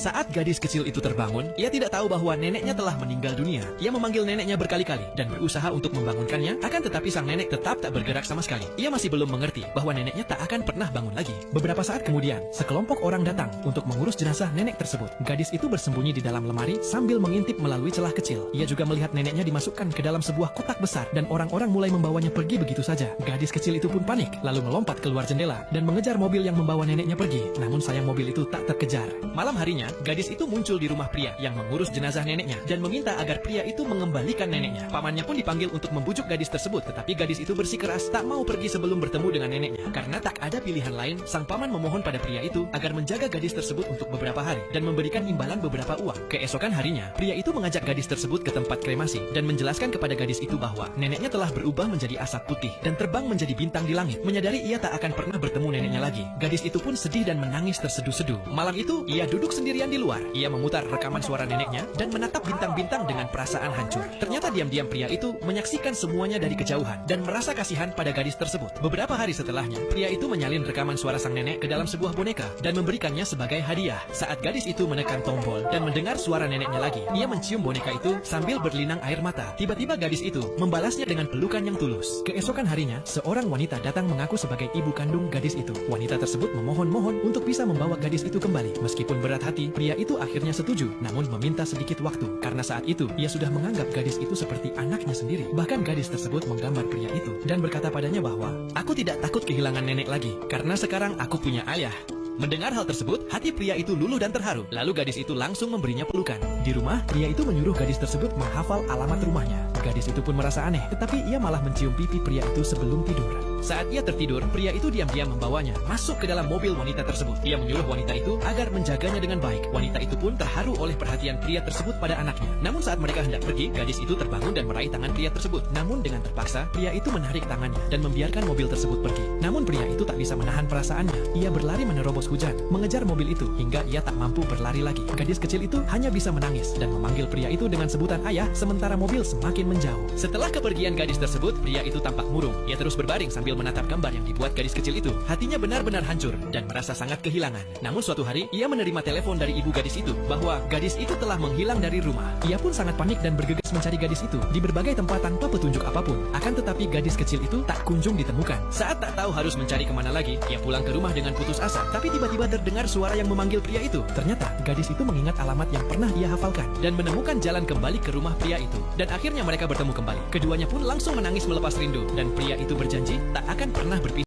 Saat gadis kecil itu terbangun, ia tidak tahu bahwa neneknya telah meninggal dunia. Ia memanggil neneknya berkali-kali dan berusaha untuk membangunkannya, akan tetapi sang nenek tetap tak bergerak sama sekali. Ia masih belum mengerti bahwa neneknya tak akan pernah bangun lagi. Beberapa saat kemudian, sekelompok orang datang untuk mengurus jenazah nenek tersebut. Gadis itu bersembunyi di dalam lemari sambil mengintip melalui celah kecil. Ia juga melihat neneknya dimasukkan ke dalam sebuah kotak besar dan orang-orang mulai membawanya pergi begitu saja. Gadis kecil itu pun panik, lalu melompat keluar jendela dan mengejar mobil yang membawa neneknya pergi. Namun sayang mobil itu tak terkejar. Malam harinya, gadis itu muncul di rumah pria yang mengurus jenazah neneknya dan meminta agar pria itu mengembalikan neneknya. Pamannya pun dipanggil untuk membujuk gadis tersebut, tetapi gadis itu bersikeras tak mau pergi sebelum bertemu dengan neneknya. Karena tak ada pilihan lain, sang paman memohon pada pria itu agar menjaga gadis tersebut untuk beberapa hari dan memberikan imbalan beberapa uang. Keesokan harinya, pria itu mengajak gadis tersebut ke tempat kremasi dan menjelaskan kepada gadis itu bahwa neneknya telah berubah menjadi asap putih dan terbang menjadi bintang di langit. Menyadari ia tak akan pernah bertemu neneknya lagi, gadis itu pun sedih dan menangis terseduh-seduh. Malam itu, ia duduk sendirian di luar. Ia memutar rekaman suara neneknya dan menatap bintang-bintang dengan perasaan hancur. Ternyata diam-diam pria itu menyaksikan semuanya dari kejauhan dan merasa kasihan pada gadis tersebut. Beberapa hari setelahnya, pria itu menyalin rekaman suara sang nenek ke dalam sebuah boneka dan memberikannya sebagai hadiah. Saat gadis itu menekan tombol dan mendengar suara neneknya lagi, ia mencium boneka itu sambil berlinang air mata. Tiba-tiba gadis itu membalasnya dengan pelukan yang tulus. Keesokan harinya, seorang wanita datang mengaku sebagai ibu kandung gadis itu. Wanita tersebut memohon-mohon untuk bisa membawa gadis itu kembali. Meskipun berat hati, pria itu akhirnya setuju, namun meminta sedikit waktu. Karena saat itu, ia sudah menganggap gadis itu seperti anaknya sendiri. Bahkan gadis tersebut menggambar pria itu dan berkata padanya bahwa, "Aku tidak takut kehilangan nenek lagi, karena sekarang aku punya ayah." Mendengar hal tersebut, hati pria itu luluh dan terharu. Lalu gadis itu langsung memberinya pelukan. Di rumah, pria itu menyuruh gadis tersebut menghafal alamat rumahnya. Gadis itu pun merasa aneh, tetapi ia malah mencium pipi pria itu sebelum tidur. Saat ia tertidur, pria itu diam-diam membawanya masuk ke dalam mobil wanita tersebut. Ia menyuruh wanita itu agar menjaganya dengan baik. Wanita itu pun terharu oleh perhatian pria tersebut pada anaknya. Namun saat mereka hendak pergi, gadis itu terbangun dan meraih tangan pria tersebut. Namun dengan terpaksa, pria itu menarik tangannya dan membiarkan mobil tersebut pergi. Namun pria itu tak bisa menahan perasaannya. Ia berlari menerobos hujan, mengejar mobil itu hingga ia tak mampu berlari lagi. Gadis kecil itu hanya bisa menangis dan memanggil pria itu dengan sebutan ayah, sementara mobil semakin menjauh. Setelah kepergian gadis tersebut, pria itu tampak murung. Ia terus berbaring sambil menatap gambar yang dibuat gadis kecil itu. Hatinya benar-benar hancur dan merasa sangat kehilangan. Namun suatu hari, ia menerima telepon dari ibu gadis itu bahwa gadis itu telah menghilang dari rumah. Ia pun sangat panik dan bergegas mencari gadis itu di berbagai tempat tanpa petunjuk apapun. Akan tetapi gadis kecil itu tak kunjung ditemukan. Saat tak tahu harus mencari kemana lagi, ia pulang ke rumah dengan putus asa. Tapi tiba-tiba terdengar suara yang memanggil pria itu. Ternyata gadis itu mengingat alamat yang pernah ia hafalkan dan menemukan jalan kembali ke rumah pria itu. Dan akhirnya mereka bertemu kembali. Keduanya pun langsung menangis melepas rindu dan pria itu berjanji tak akan pernah berpisah.